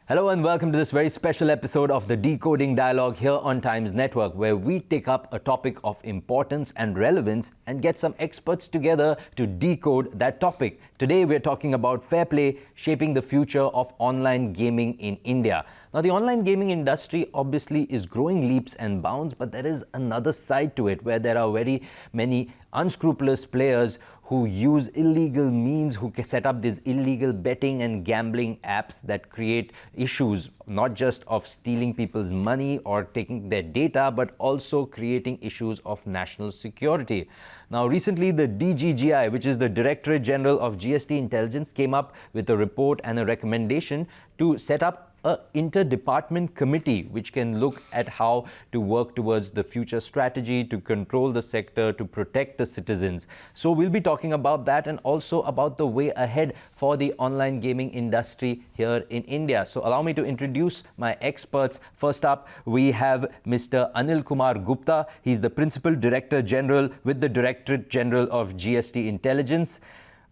Hello and welcome to this very special episode of the Decoding Dialogue here on Times Network, where we take up a topic of importance and relevance and get some experts together to decode that topic. Today we're talking about fair play shaping the future of online gaming in India. Now, the online gaming industry obviously is growing leaps and bounds, but there is another side to it where there are very many unscrupulous players who use illegal means, who set up these illegal betting and gambling apps that create issues, not just of stealing people's money or taking their data, but also creating issues of national security. Now, recently, the DGGI, which is the Directorate General of GST Intelligence, came up with a report and a recommendation to set up an inter-department committee which can look at how to work towards the future strategy, to control the sector, to protect the citizens. So we'll be talking about that and also about the way ahead for the online gaming industry here in India. So allow me to introduce my experts. First up, we have Mr. Anil Kumar Gupta. He's the Principal Director General with the Directorate General of GST Intelligence.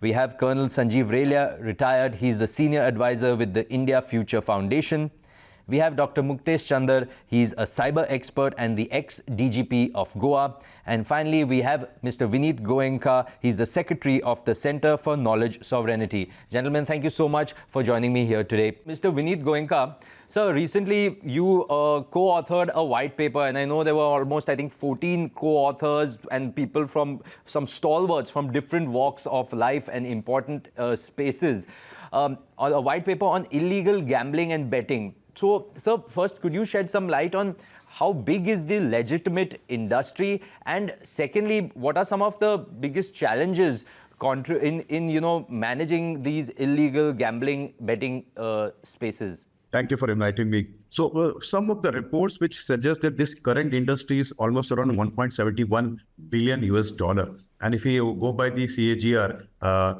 We have Colonel Sanjeev Relia, retired. He's the Senior Advisor with the India Future Foundation. We have Dr. Muktesh Chandar. He's a cyber expert and the ex-DGP of Goa. And finally, we have Mr. Vineet Goenka. He's the Secretary of the Center for Knowledge Sovereignty. Gentlemen, thank you so much for joining me here today. Mr. Vineet Goenka, sir, recently you co-authored a white paper, and I know there were almost, I think, 14 co-authors and people from some stalwarts from different walks of life and important spaces. A white paper on illegal gambling and betting. So, sir, first, could you shed some light on how big is the legitimate industry? And secondly, what are some of the biggest challenges in managing these illegal gambling betting spaces? Thank you for inviting me. So some of the reports which suggest that this current industry is almost around 1.71 billion US dollar. And if you go by the CAGR,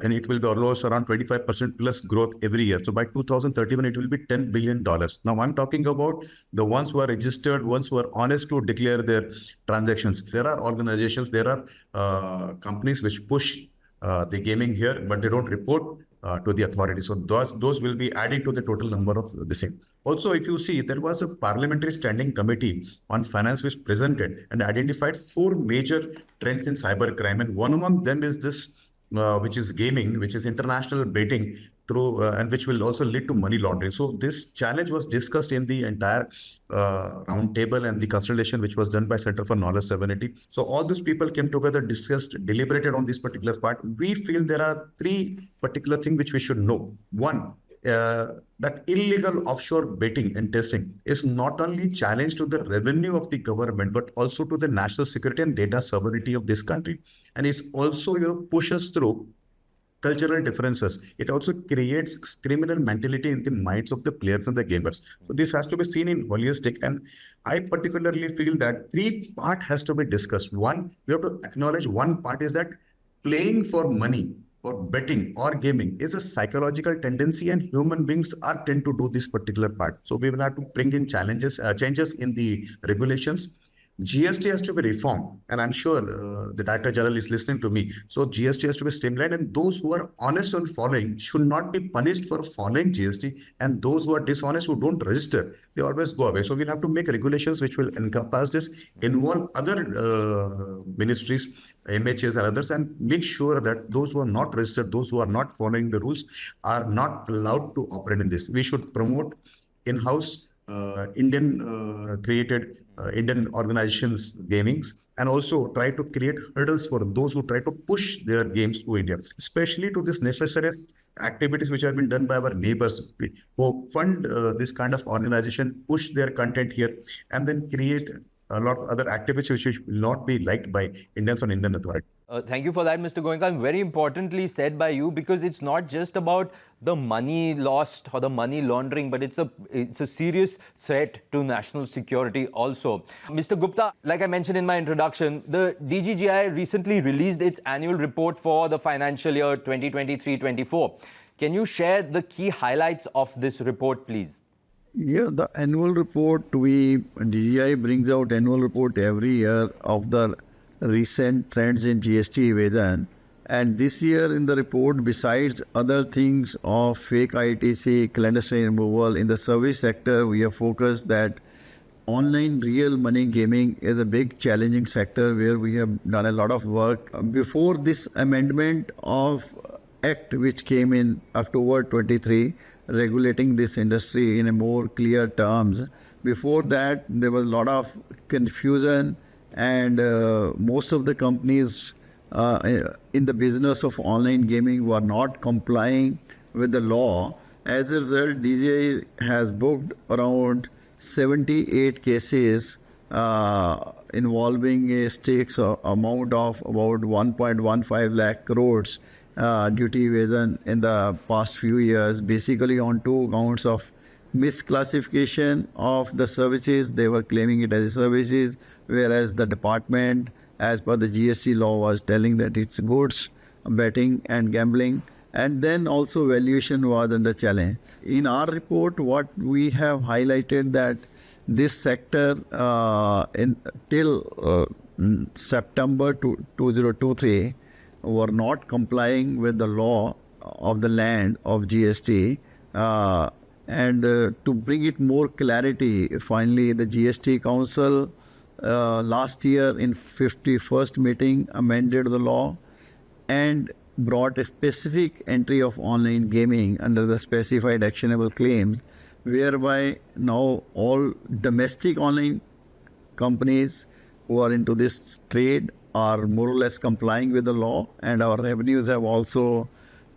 and it will be almost around 25% plus growth every year. So by 2031, it will be $10 billion. Now I'm talking about the ones who are registered, ones who are honest to declare their transactions. There are organizations, there are companies which push the gaming here, but they don't report to the authorities. So those will be added to the total number of the same. Also, if you see, there was a parliamentary standing committee on finance which presented and identified 4 major trends in cybercrime. And one among them is this, which is gaming, which is international betting through, and which will also lead to money laundering. So this challenge was discussed in the entire round table and the consultation which was done by Center for Knowledge Sovereignty. So all these people came together, discussed, deliberated on this particular part. We feel there are 3 particular things which we should know. One, that illegal offshore betting and testing is not only challenge to the revenue of the government, but also to the national security and data sovereignty of this country. And it's also, pushes through cultural differences. It also creates criminal mentality in the minds of the players and the gamers. So this has to be seen in holistic. And I particularly feel that 3 part has to be discussed. One, we have to acknowledge one part is that playing for money or betting or gaming is a psychological tendency, and human beings tend to do this particular part. So we will have to bring in changes in the regulations. GST has to be reformed, and I'm sure the Director General is listening to me. So GST has to be streamlined, and those who are honest on following should not be punished for following GST, and those who are dishonest, who don't register, they always go away. So we'll have to make regulations which will encompass this, involve other ministries, MHAs and others, and make sure that those who are not registered, those who are not following the rules are not allowed to operate in this. We should promote in-house Indian created Indian organizations gamings, and also try to create hurdles for those who try to push their games to India, especially to this necessary activities which have been done by our neighbors who fund this kind of organization, push their content here, and then create a lot of other activities which will not be liked by Indians or Indian authorities. Thank you for that, Mr. Goenka. And very importantly said by you, because it's not just about the money lost or the money laundering, but it's a serious threat to national security also. Mr. Gupta, like I mentioned in my introduction, the DGGI recently released its annual report for the financial year 2023-24. Can you share the key highlights of this report, please? Yeah, the annual report, DGI brings out annual report every year of the recent trends in GST evasion. And this year in the report, besides other things of fake ITC, clandestine removal, in the service sector, we have focused that online real money gaming is a big challenging sector where we have done a lot of work. Before this amendment of Act which came in October 23, regulating this industry in a more clear terms. Before that, there was a lot of confusion, and most of the companies in the business of online gaming were not complying with the law. As a result, DGI has booked around 78 cases involving a stakes amount of about 1.15 lakh crores duty evasion in the past few years, basically on two counts of misclassification of the services. They were claiming it as services, whereas the department, as per the GST law, was telling that it's goods, betting and gambling. And then also valuation was under challenge. In our report, what we have highlighted that this sector till September 2023 were not complying with the law of the land of GST. And to bring it more clarity, finally the GST Council last year in 51st meeting amended the law and brought a specific entry of online gaming under the specified actionable claims, whereby now all domestic online companies who are into this trade are more or less complying with the law, and our revenues have also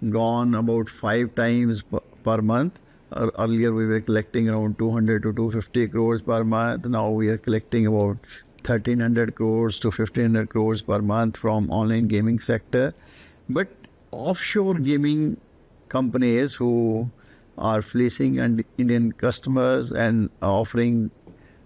gone about 5 times per month. Earlier we were collecting around 200 to 250 crores per month. Now we are collecting about 1300 crores to 1500 crores per month from online gaming sector. But offshore gaming companies who are fleecing Indian customers and offering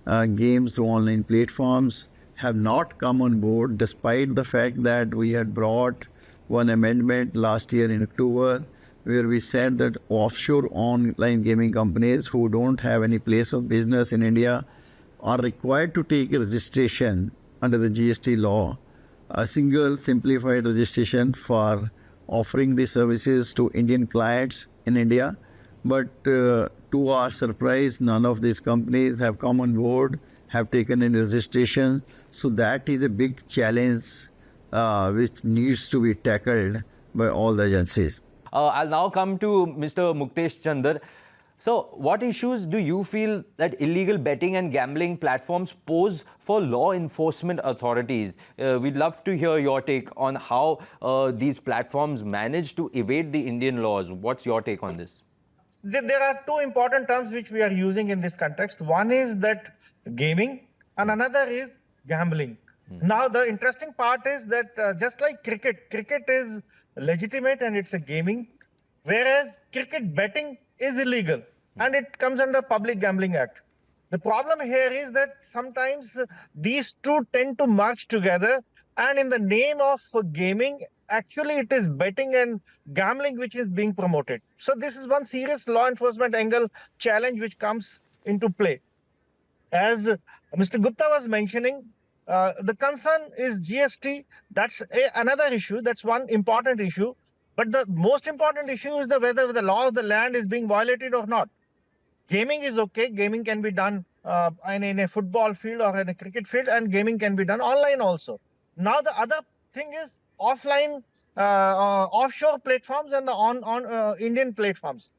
games through online platforms have not come on board, despite the fact that we had brought one amendment last year in October, where we said that offshore online gaming companies who don't have any place of business in India are required to take a registration under the GST law, a single simplified registration for offering these services to Indian clients in India. But to our surprise, none of these companies have come on board, have taken any registration. So that is a big challenge which needs to be tackled by all the agencies. I'll now come to Mr. Muktesh Chandar. So, what issues do you feel that illegal betting and gambling platforms pose for law enforcement authorities? We'd love to hear your take on how these platforms manage to evade the Indian laws. What's your take on this? There are two important terms which we are using in this context. One is that gaming, and another is gambling. Now, the interesting part is that just like cricket is legitimate and it's a gaming, whereas cricket betting is illegal and it comes under Public Gambling Act. The problem here is that sometimes these two tend to merge together, and in the name of gaming, actually it is betting and gambling which is being promoted. So this is one serious law enforcement angle challenge which comes into play. As Mr. Gupta was mentioning, the concern is GST. That's another issue. That's one important issue. But the most important issue is whether the law of the land is being violated or not. Gaming is okay. Gaming can be done in a football field or in a cricket field, and gaming can be done online also. Now, the other thing is offline, offshore platforms and the on Indian platforms.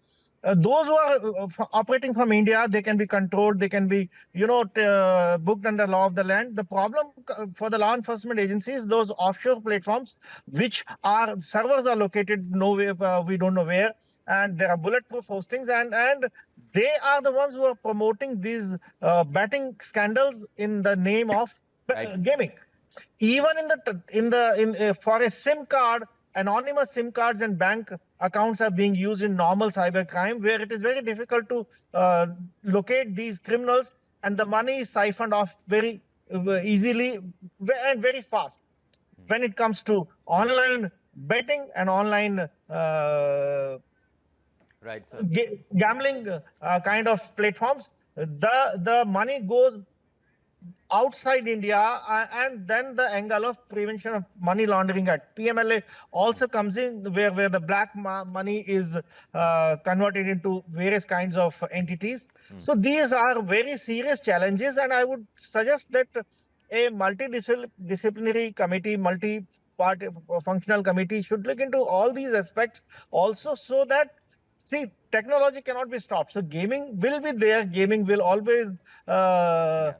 Those who are operating from India, they can be controlled, they can be, booked under law of the land. The problem for the law enforcement agencies, those offshore platforms, which are servers are located nowhere, we don't know where, and there are bulletproof hostings, and they are the ones who are promoting these betting scandals in the name of gaming. Even for a SIM card, anonymous SIM cards and bank accounts are being used in normal cybercrime, where it is very difficult to locate these criminals, and the money is siphoned off very easily and very fast. When it comes to online betting and online Right, sir. gambling kind of platforms, the money goes outside India, and then the angle of Prevention of Money Laundering Act (PMLA) also comes in, where the black money is converted into various kinds of entities. So these are very serious challenges, and I would suggest that a multidisciplinary committee, multi-part functional committee should look into all these aspects also, so that, see, technology cannot be stopped. So gaming will be there. Gaming will always uh,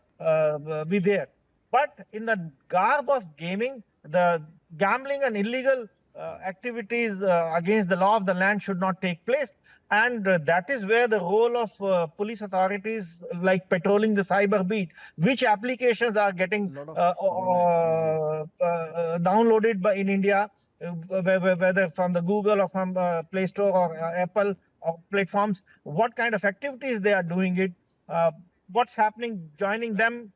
be there. But in the garb of gaming, the gambling and illegal activities against the law of the land should not take place. And that is where the role of police authorities, like patrolling the cyber beat, which applications are getting downloaded in India, whether from the Google or from Play Store or Apple or platforms, what kind of activities they are doing it, what's happening, joining them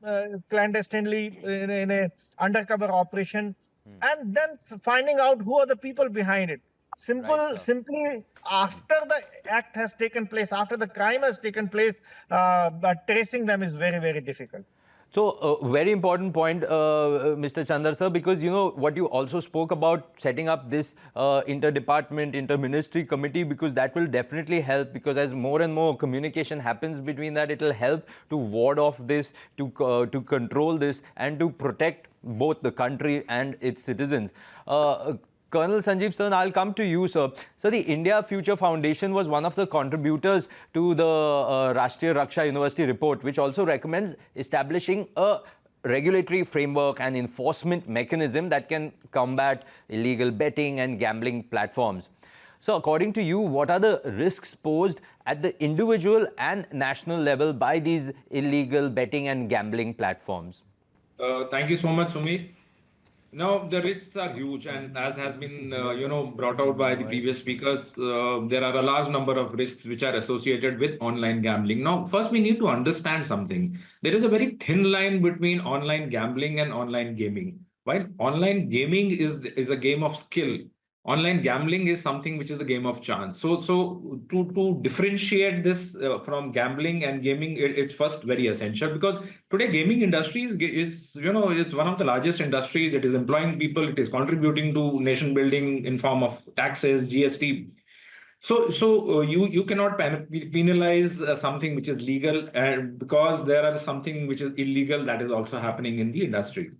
clandestinely in a undercover operation, and then finding out who are the people behind it. Simply after the act has taken place, after the crime has taken place, but tracing them is very, very difficult. So, very important point, Mr. Chandar sir, because you know what you also spoke about setting up this interdepartment, interministry committee, because that will definitely help, because as more and more communication happens between that, it will help to ward off this, to control this, and to protect both the country and its citizens. Colonel Sanjeev sir, I'll come to you, sir. So the India Future Foundation was one of the contributors to the Rashtriya Raksha University report, which also recommends establishing a regulatory framework and enforcement mechanism that can combat illegal betting and gambling platforms. So according to you, what are the risks posed at the individual and national level by these illegal betting and gambling platforms? Thank you so much, Sumit. Now, the risks are huge, and as has been, brought out by the previous speakers, there are a large number of risks which are associated with online gambling. Now, first we need to understand something. There is a very thin line between online gambling and online gaming. While online gaming is a game of skill, online gambling is something which is a game of chance. So to differentiate this from gambling and gaming, it's first very essential, because today gaming industry is one of the largest industries. It is employing people. It is contributing to nation building in form of taxes, GST. So you cannot penalize something which is legal, and because there are something which is illegal that is also happening in the industry.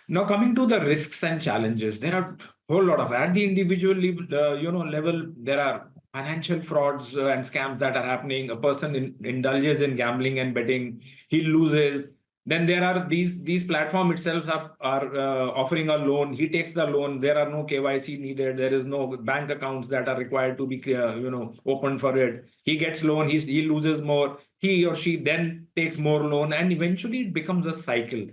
Now, coming to the risks and challenges, there are a whole lot of, at the individual level, there are financial frauds and scams that are happening. A person indulges in gambling and betting, he loses. Then there are these platforms itself are offering a loan. He takes the loan. There are no KYC needed. There is no bank accounts that are required to be opened for it. He gets loan. He loses more. He or she then takes more loan, and eventually it becomes a cycle.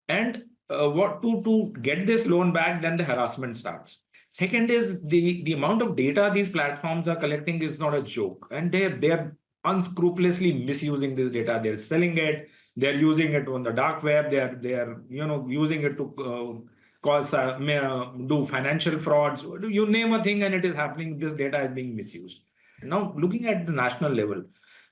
And what to get this loan back, then the harassment starts. Second is the amount of data these platforms are collecting is not a joke, and they're unscrupulously misusing this data. They're selling it. They're using it on the dark web. They're using it to do financial frauds. You name a thing, and it is happening. This data is being misused. Now, looking at the national level,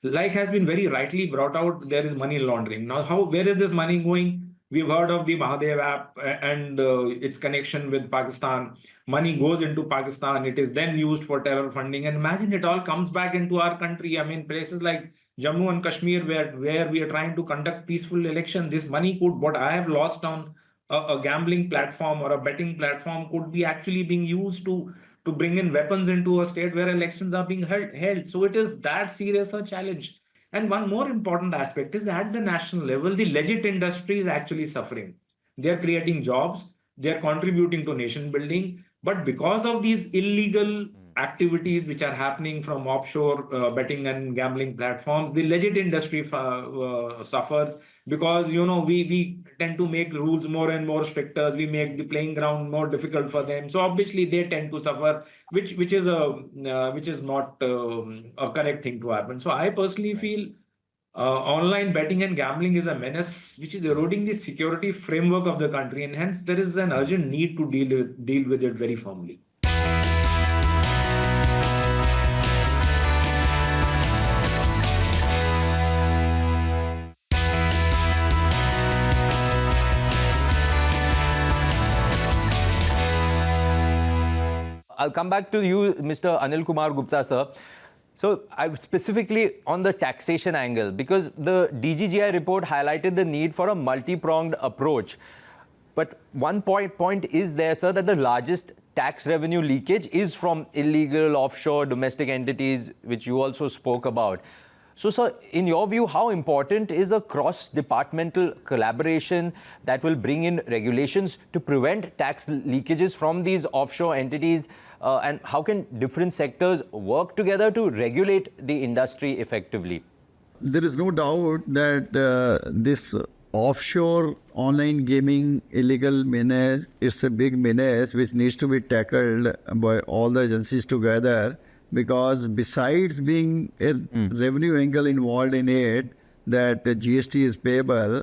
like has been very rightly brought out, there is money laundering. Now, where is this money going? We've heard of the Mahadev app and its connection with Pakistan. Money goes into Pakistan. It is then used for terror funding. And imagine it all comes back into our country. I mean, places like Jammu and Kashmir, where we are trying to conduct peaceful election, this money could, what I have lost on a gambling platform or a betting platform, could be actually being used to bring in weapons into a state where elections are being held. So it is that serious a challenge. And one more important aspect is, at the national level, the legit industry is actually suffering. They're creating jobs, they're contributing to nation building, but because of these illegal activities which are happening from offshore betting and gambling platforms, the legit industry suffers, because we tend to make rules more and more stricter. We make the playing ground more difficult for them. So obviously they tend to suffer, which is not a correct thing to happen. So I personally feel online betting and gambling is a menace which is eroding the security framework of the country, and hence there is an urgent need to deal with it very firmly. I'll come back to you, Mr. Anil Kumar Gupta, sir. So I specifically on the taxation angle, because the DGGI report highlighted the need for a multi-pronged approach. But one point is there, sir, that the largest tax revenue leakage is from illegal offshore domestic entities, which you also spoke about. So, sir, in your view, how important is a cross-departmental collaboration that will bring in regulations to prevent tax leakages from these offshore entities? And how can different sectors work together to regulate the industry effectively? There is no doubt that this offshore online gaming illegal menace is a big menace which needs to be tackled by all the agencies together, because besides being a revenue angle involved in it, that GST is payable,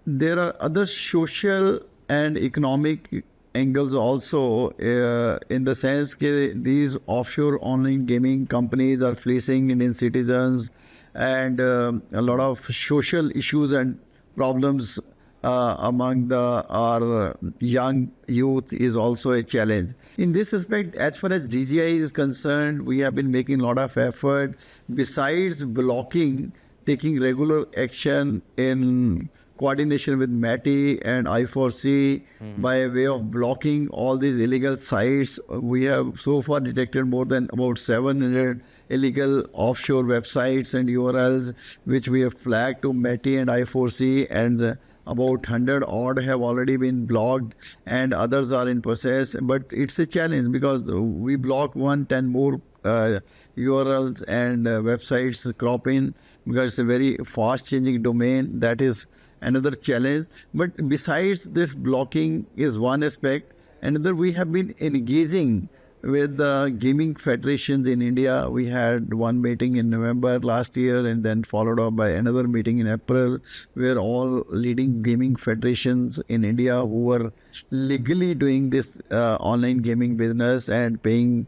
there are other social and economic angles also, in the sense that these offshore online gaming companies are fleecing Indian citizens, and a lot of social issues and problems among our young youth is also a challenge. In this aspect, as far as DGI is concerned, we have been making a lot of effort. Besides blocking, taking regular action in coordination with MATI and I4C by way of blocking all these illegal sites. We have so far detected more than about 700 illegal offshore websites and URLs, which we have flagged to MATI and I4C, and about 100 odd have already been blocked and others are in process. But it's a challenge because we block 10 more URLs and websites crop in, because it's a very fast changing domain. That is another challenge. But besides this, blocking is one aspect. Another, we have been engaging with the gaming federations in India. We had one meeting in November last year and then followed up by another meeting in April, where all leading gaming federations in India who were legally doing this online gaming business and paying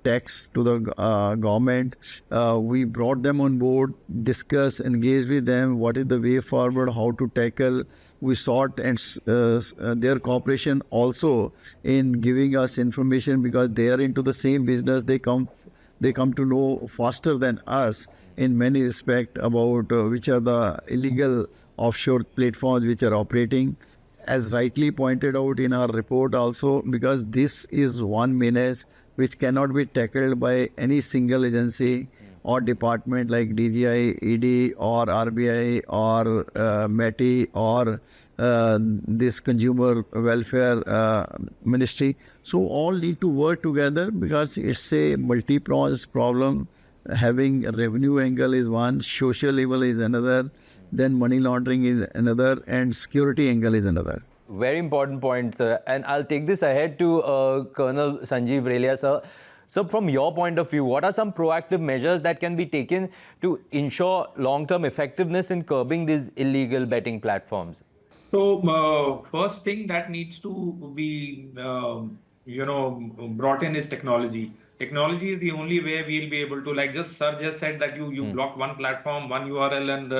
tax to the government, we brought them on board, discussed, engaged with them, what is the way forward, how to tackle. We sought and their cooperation also in giving us information, because they are into the same business. They come to know faster than us in many respects about which are the illegal offshore platforms which are operating. As rightly pointed out in our report also, because this is one menace which cannot be tackled by any single agency or department like DGI, ED or RBI or METI or this consumer welfare ministry. So all need to work together, because it's a multi-pronged problem. Having a revenue angle is one, social level is another, then money laundering is another, and security angle is another. Very important point, sir. And I'll take this ahead to Colonel Sanjeev Relia, sir. So from your point of view, what are some proactive measures that can be taken to ensure long-term effectiveness in curbing these illegal betting platforms? So first thing that needs to be brought in is technology. Technology is the only way we'll be able to, like just Sir just said that you block one platform, one URL, and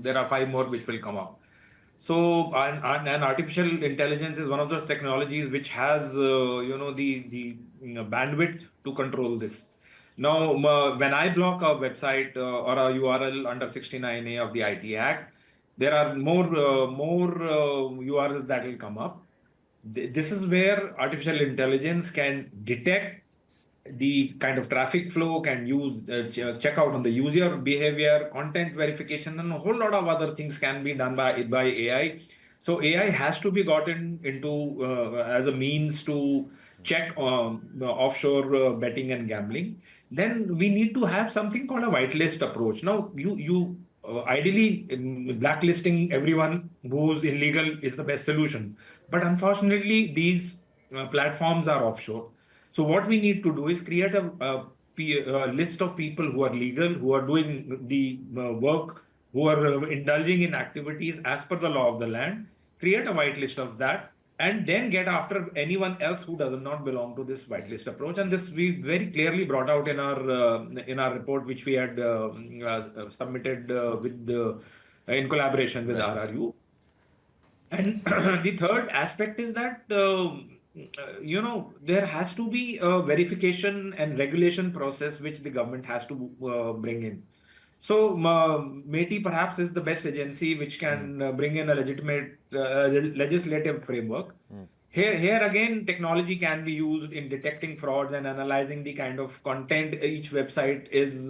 there are 5 more which will come up. So and artificial intelligence is one of those technologies which has the bandwidth to control this. Now when I block a website or a URL under 69A of the IT Act, there are more URLs that will come up. This is where artificial intelligence can detect the kind of traffic flow, can use check out on the user behavior, content verification, and a whole lot of other things can be done by AI. So AI has to be gotten into as a means to check the offshore betting and gambling, then we need to have something called a whitelist approach. Now, you ideally blacklisting everyone who's illegal is the best solution, but unfortunately, these platforms are offshore. So what we need to do is create a list of people who are legal, who are doing the work, who are indulging in activities as per the law of the land, create a whitelist of that, and then get after anyone else who does not belong to this whitelist approach. And this we very clearly brought out in our report, which we had submitted in collaboration with RRU. And the third aspect is that there has to be a verification and regulation process which the government has to bring in. So METI perhaps is the best agency which can bring in a legitimate legislative framework. Here again, technology can be used in detecting frauds and analyzing the kind of content each website is,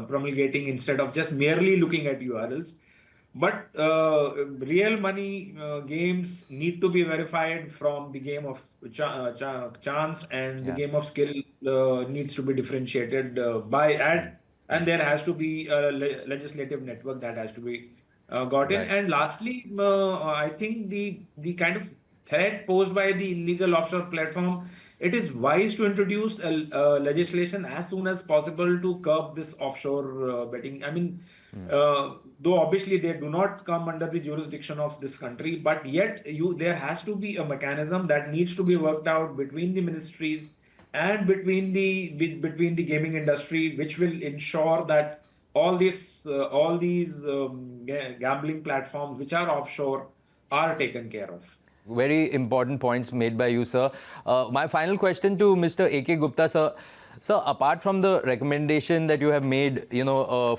promulgating, instead of just merely looking at URLs. But real money games need to be verified from the game of chance, and the game of skill needs to be differentiated by ad, and there has to be a legislative network that has to be got in. Right. And lastly, I think the kind of threat posed by the illegal offshore platform, it is wise to introduce a legislation as soon as possible to curb this offshore betting. I mean, though obviously they do not come under the jurisdiction of this country, but yet there has to be a mechanism that needs to be worked out between the ministries and between the gaming industry, which will ensure that all these gambling platforms which are offshore are taken care of. Very important points made by you, sir. My final question to Mr. A.K. Gupta, sir. So, apart from the recommendation that you have made,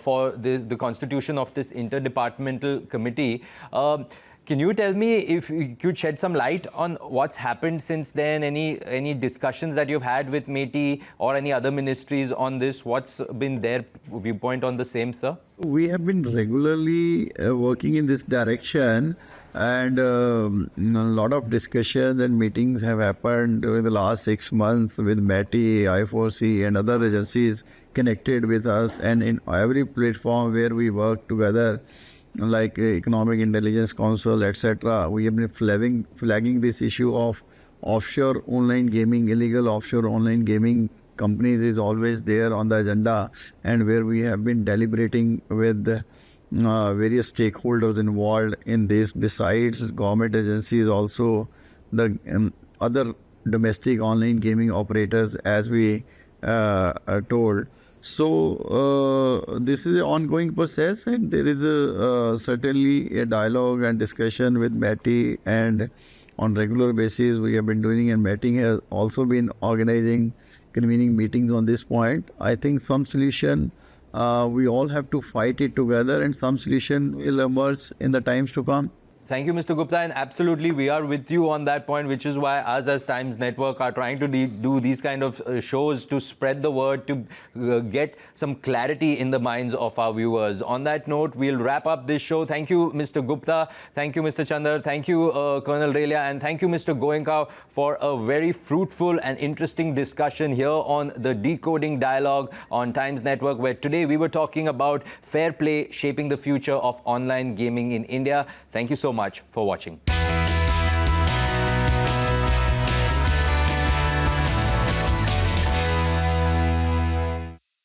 for the constitution of this interdepartmental committee, can you tell me, if you could shed some light on what's happened since then? Any discussions that you've had with METI or any other ministries on this? What's been their viewpoint on the same, sir? We have been regularly working in this direction, and a lot of discussions and meetings have happened during the last 6 months with METI, I4C and other agencies connected with us, and in every platform where we work together, like Economic Intelligence Council, etc., we have been flagging this issue of offshore online gaming, illegal offshore online gaming companies is always there on the agenda, and where we have been deliberating with various stakeholders involved in this, besides government agencies, also the other domestic online gaming operators, as we are told. So this is an ongoing process, and there is certainly a dialogue and discussion with METI, and on regular basis we have been doing, and METI has also been convening meetings on this point. I think some solution, we all have to fight it together, and some solution will emerge in the times to come. Thank you, Mr. Gupta, and absolutely we are with you on that point, which is why us as Times Network are trying to do these kind of shows to spread the word, to get some clarity in the minds of our viewers. On that note, we'll wrap up this show. Thank you, Mr. Gupta. Thank you, Mr. Chandar. Thank you, Colonel Relia, and thank you, Mr. Goenka, for a very fruitful and interesting discussion here on the Decoding Dialogue on Times Network, where today we were talking about fair play shaping the future of online gaming in India. Thank you so much for watching.